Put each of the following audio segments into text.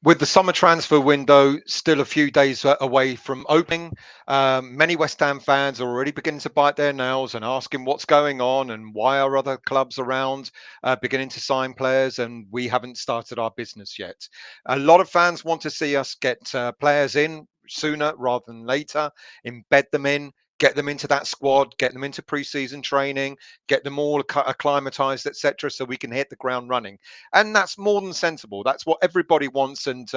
With the summer transfer window still a few days away from opening, many West Ham fans are already beginning to bite their nails and asking what's going on and why are other clubs around beginning to sign players and we haven't started our business yet. A lot of fans want to see us get players in sooner rather than later, embed them in. Get them into that squad, get them into pre-season training, get them all acclimatized, etc., so we can hit the ground running. And that's more than sensible. That's what everybody wants, and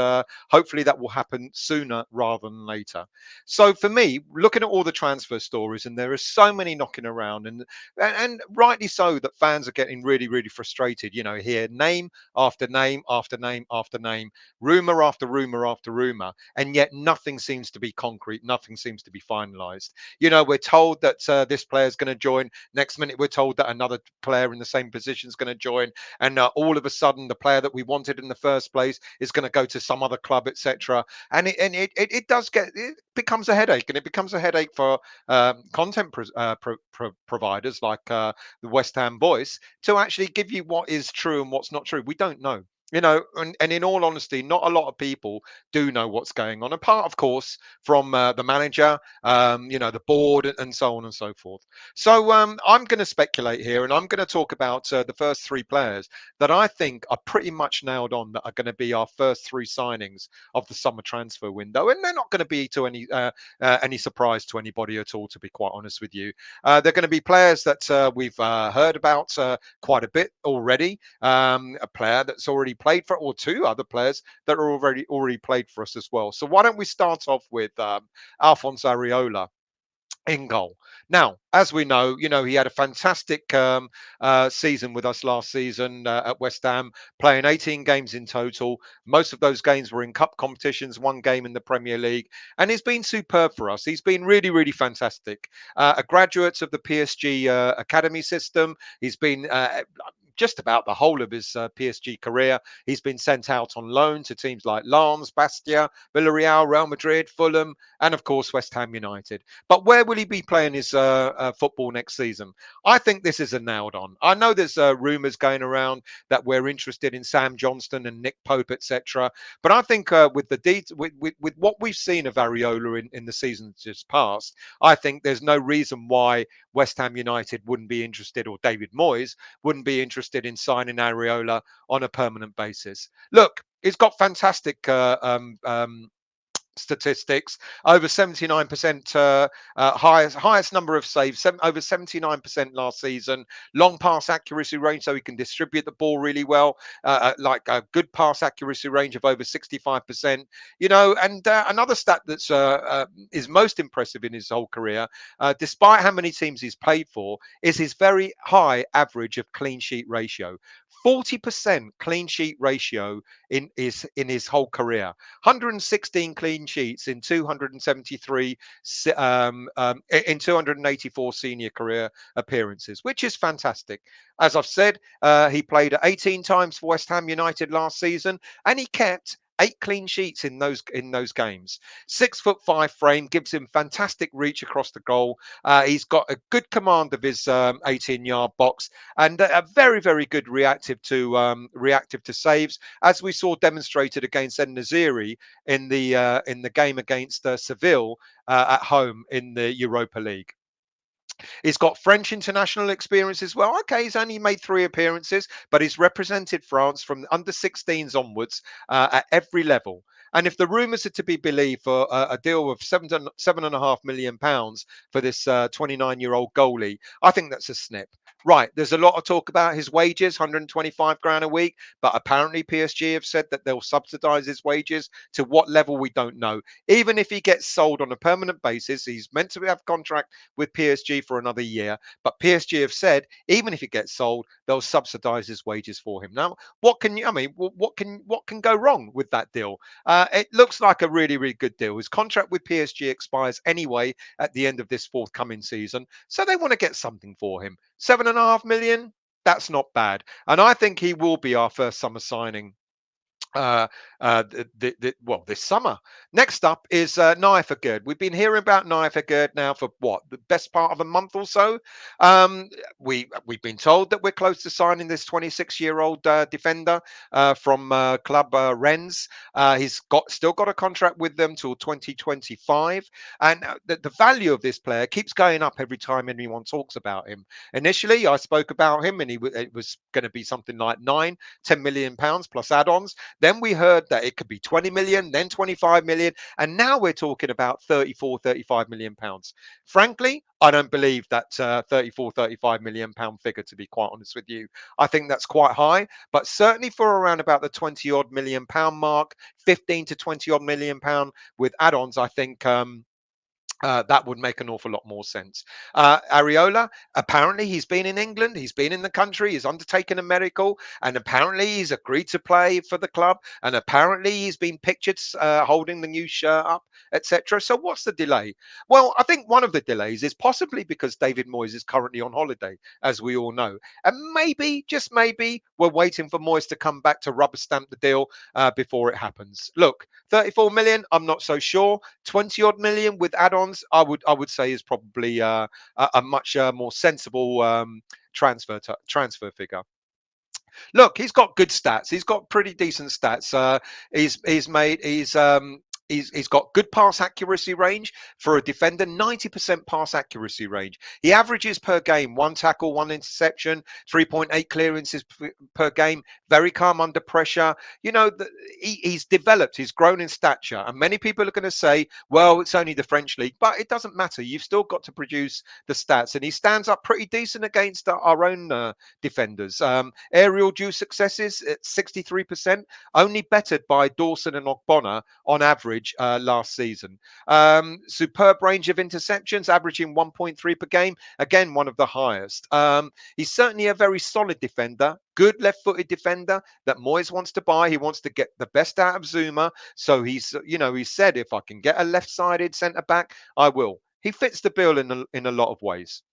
hopefully that will happen sooner rather than later. So for me, looking at all the transfer stories, and there are so many knocking around, and rightly so that fans are getting really, really frustrated. You know, here name after name after name after name, rumor after rumor after rumor, and yet nothing seems to be concrete. Nothing seems to be finalised. You know, we're told that this player is going to join. Next minute, we're told that another player in the same position is going to join, and all of a sudden the player that we wanted in the first place is going to go to some other club, etc. And it does get, it becomes a headache, and it becomes a headache for content providers like the West Ham Voice to actually give you what is true and what's not true. We don't know. You know, and in all honesty, not a lot of people do know what's going on, apart, of course, from the manager, you know, the board, and so on and so forth. So I'm going to speculate here, and I'm going to talk about the first three players that I think are pretty much nailed on, that are going to be our first three signings of the summer transfer window, and they're not going to be to any surprise to anybody at all. To be quite honest with you, they're going to be players that we've heard about quite a bit already. A player that's already played for, or two other players that are already played for us as well. So why don't we start off with Alphonse Areola in goal. Now, as we know, you know, he had a fantastic season with us last season at West Ham, playing 18 games in total. Most of those games were in cup competitions, one game in the Premier League, and he's been superb for us. He's been really, really fantastic. A graduate of the PSG academy system. He's been just about the whole of his PSG career. He's been sent out on loan to teams like Lens, Bastia, Villarreal, Real Madrid, Fulham, and of course West Ham United. But where will he be playing his football next season? I think this is a nailed on. I know there's rumours going around that we're interested in Sam Johnston and Nick Pope, etc. But I think with with what we've seen of Areola in the season just past, I think there's no reason why West Ham United wouldn't be interested, or David Moyes wouldn't be interested in signing Areola on a permanent basis. Look, he's got fantastic statistics. Over 79% highest number of saves, over 79% last season. Long pass accuracy range, so he can distribute the ball really well. Like a good pass accuracy range of over 65%. You know, and another stat that's is most impressive in his whole career, despite how many teams he's played for, is his very high average of clean sheet ratio. 40% clean sheet ratio in his whole career. 116 clean sheets in 273 in 284 senior career appearances, which is fantastic. As I've said, he played 18 times for West Ham United last season, and he kept 8 clean sheets in those games. 6'5" frame gives him fantastic reach across the goal. He's got a good command of his 18-yard box, and a very, very good reactive to saves, as we saw demonstrated against En-Nesyri in the game against Seville at home in the Europa League. He's got French international experience as well. Okay, he's only made 3 appearances, but he's represented France from under 16s onwards at every level. And if the rumours are to be believed, for a deal of £7.5 million for this 29-year-old goalie, I think that's a snip. Right, there's a lot of talk about his wages, 125 grand a week, but apparently PSG have said that they'll subsidise his wages. To what level, we don't know. Even if he gets sold on a permanent basis, he's meant to have contract with PSG for another year, but PSG have said even if he gets sold, they'll subsidise his wages for him. Now, what can you? I mean, what can go wrong with that deal? It looks like a really, really good deal. His contract with PSG expires anyway at the end of this forthcoming season, so they want to get something for him. 7.5 million. That's not bad, and I think he will be our first summer signing uh, well, this summer. Next up is Nayef Aguerd. We've been hearing about Nayef Aguerd now for what, the best part of a month or so. Um, we've been told that we're close to signing this 26-year-old defender from club Rennes. He's got still got a contract with them till 2025, and the value of this player keeps going up every time anyone talks about him. Initially, I spoke about him, and it was going to be something like 9, 10 million pounds plus add-ons. Then we heard that it could be 20 million, then 25 million, and now we're talking about 34, 35 million pounds. Frankly, I don't believe that 34, 35 million pound figure, to be quite honest with you. I think that's quite high, but certainly for around about the 20 odd million pound mark, 15 to 20 odd million pound with add ons, I think. That would make an awful lot more sense. Areola, apparently he's been in England, he's been in the country, he's undertaken a medical, and apparently he's agreed to play for the club, and apparently he's been pictured holding the new shirt up, etc. So what's the delay? Well, I think one of the delays is possibly because David Moyes is currently on holiday, as we all know, and maybe, just maybe, we're waiting for Moyes to come back to rubber stamp the deal before it happens. Look, 34 million, I'm not so sure. 20 odd million with add-ons, I would say is probably a much more sensible transfer figure. Look, he's got good stats. He's got pretty decent stats. He's got good pass accuracy range for a defender, 90% pass accuracy range. He averages per game one tackle, one interception, 3.8 clearances per game, very calm under pressure. You know, he's developed, he's grown in stature. And many people are going to say, well, it's only the French league, but it doesn't matter. You've still got to produce the stats. And he stands up pretty decent against our own defenders. Aerial duel successes at 63%, only bettered by Dawson and Ogbonna on average last season. Superb range of interceptions, averaging 1.3 per game, again, one of the highest. He's certainly a very solid defender, good left-footed defender that Moyes wants to buy. He wants to get the best out of Zuma. So he said, if I can get a left-sided centre back, I will. He fits the bill in a lot of ways.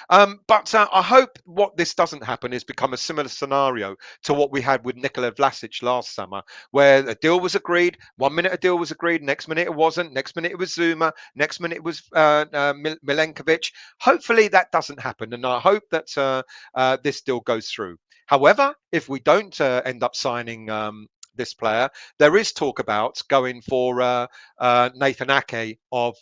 But I hope what this doesn't happen is become a similar scenario to what we had with Nikola Vlasic last summer, where a deal was agreed. 1 minute a deal was agreed, next minute it wasn't. Next minute it was Zuma. Next minute it was Milenkovic. Hopefully that doesn't happen, and I hope that this deal goes through. However, if we don't end up signing this player, there is talk about going for Nathan Ake of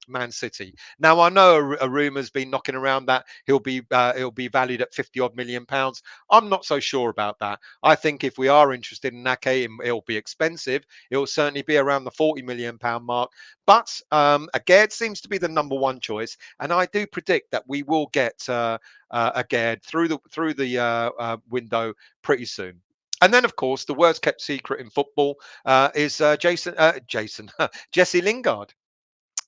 Man City. Now I know a rumor's been knocking around that he'll be valued at 50 odd million pounds. I'm not so sure about that. I think if we are interested in Ake, it'll be expensive. It'll certainly be around the 40 million pound mark. But Aguerd seems to be the number one choice, and I do predict that we will get Aguerd through the window pretty soon. And then, of course, the worst kept secret in football is Jesse Lingard.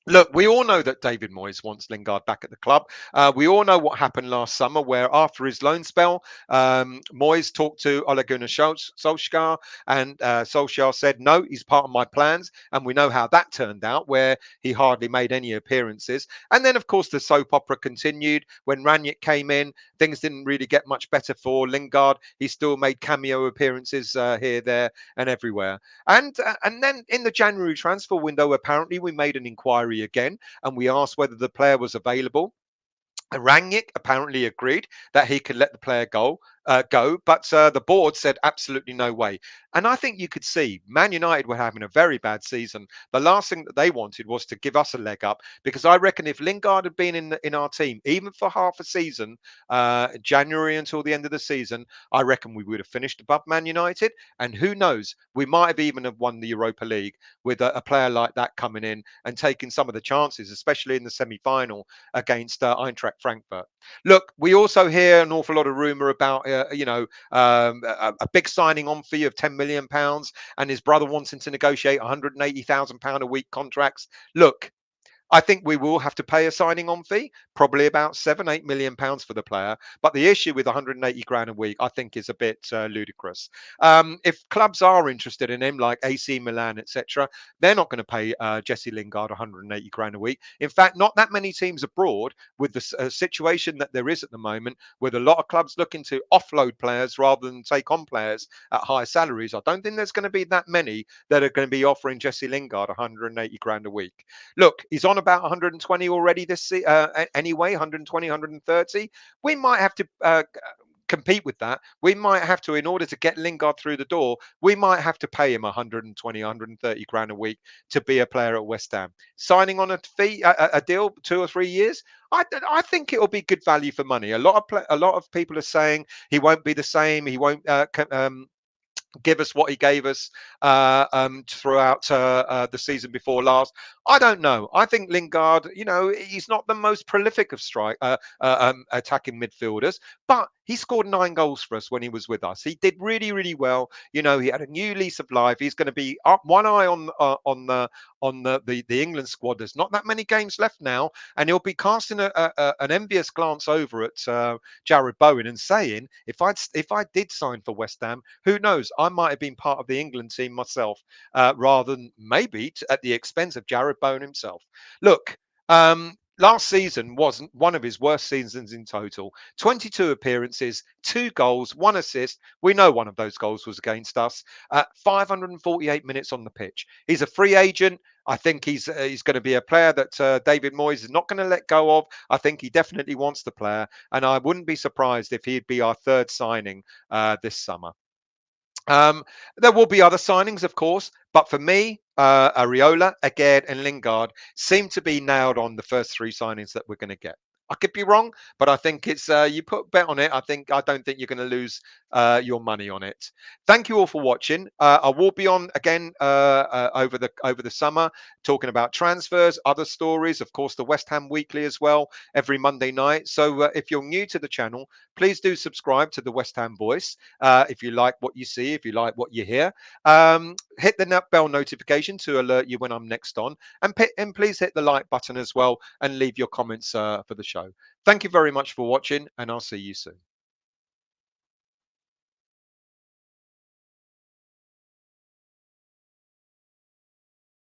Look, we all know that David Moyes wants Lingard back at the club. We all know what happened last summer, where after his loan spell, Moyes talked to Ole Gunnar Solskjaer, and Solskjaer said, "No, he's part of my plans." And we know how that turned out, where he hardly made any appearances. And then, of course, the soap opera continued when Ranić came in. Things didn't really get much better for Lingard. He still made cameo appearances here, there, and everywhere. And then in the January transfer window, apparently we made an inquiry again, and we asked whether the player was available. Rangnick apparently agreed that he could let the player go, but the board said absolutely no way. And I think you could see Man United were having a very bad season. The last thing that they wanted was to give us a leg up, because I reckon if Lingard had been in our team, even for half a season, January until the end of the season, I reckon we would have finished above Man United. And who knows, we might have even have won the Europa League with a player like that coming in and taking some of the chances, especially in the semi-final against Eintracht Frankfurt. Look, we also hear an awful lot of rumor about, a big signing on fee of £10 million, and his brother wanting to negotiate £180,000 a week contracts. Look, I think we will have to pay a signing on fee, probably about 7, 8 million pounds for the player. But the issue with 180 grand a week, I think, is a bit ludicrous. If clubs are interested in him, like AC Milan, etc., they're not going to pay Jesse Lingard 180 grand a week. In fact, not that many teams abroad, with the situation that there is at the moment, with a lot of clubs looking to offload players rather than take on players at high salaries. I don't think there's going to be that many that are going to be offering Jesse Lingard 180 grand a week. Look, he's on about 120 already anyway, 120, 130. We might have to compete with that. We might have to, in order to get Lingard through the door, we might have to pay him 120, 130 grand a week to be a player at West Ham. Signing on a fee, a deal, 2 or 3 years. I think it will be good value for money. A lot of people are saying he won't be the same. He won't give us what he gave us throughout the season before last. I don't know. I think Lingard, he's not the most prolific of attacking midfielders, but he scored 9 goals for us when he was with us. He did really, really well. He had a new lease of life. He's going to be up one eye on the England squad. There's not that many games left now, and he'll be casting an envious glance over at Jared Bowen and saying, if I did sign for West Ham, who knows? I might have been part of the England team myself, rather than maybe at the expense of Jared Bowen himself. Look, last season was one of his worst seasons in total. 22 appearances, 2 goals, 1 assist. We know one of those goals was against us. 548 minutes on the pitch. He's a free agent. I think he's going to be a player that David Moyes is not going to let go of. I think he definitely wants the player, and I wouldn't be surprised if he'd be our third signing this summer. There will be other signings, of course, but for me, Areola, Aguerd, and Lingard seem to be nailed on the first 3 signings that we're going to get. I could be wrong, but I think it's you put a bet on it. I don't think you're going to lose your money on it. Thank you all for watching. I will be on again over the summer, talking about transfers, other stories, of course, the West Ham Weekly as well every Monday night. So if you're new to the channel, please do subscribe to the West Ham Voice. If you like what you see, if you like what you hear, hit the bell notification to alert you when I'm next on, and please hit the like button as well and leave your comments for the show. Thank you very much for watching, and I'll see you soon.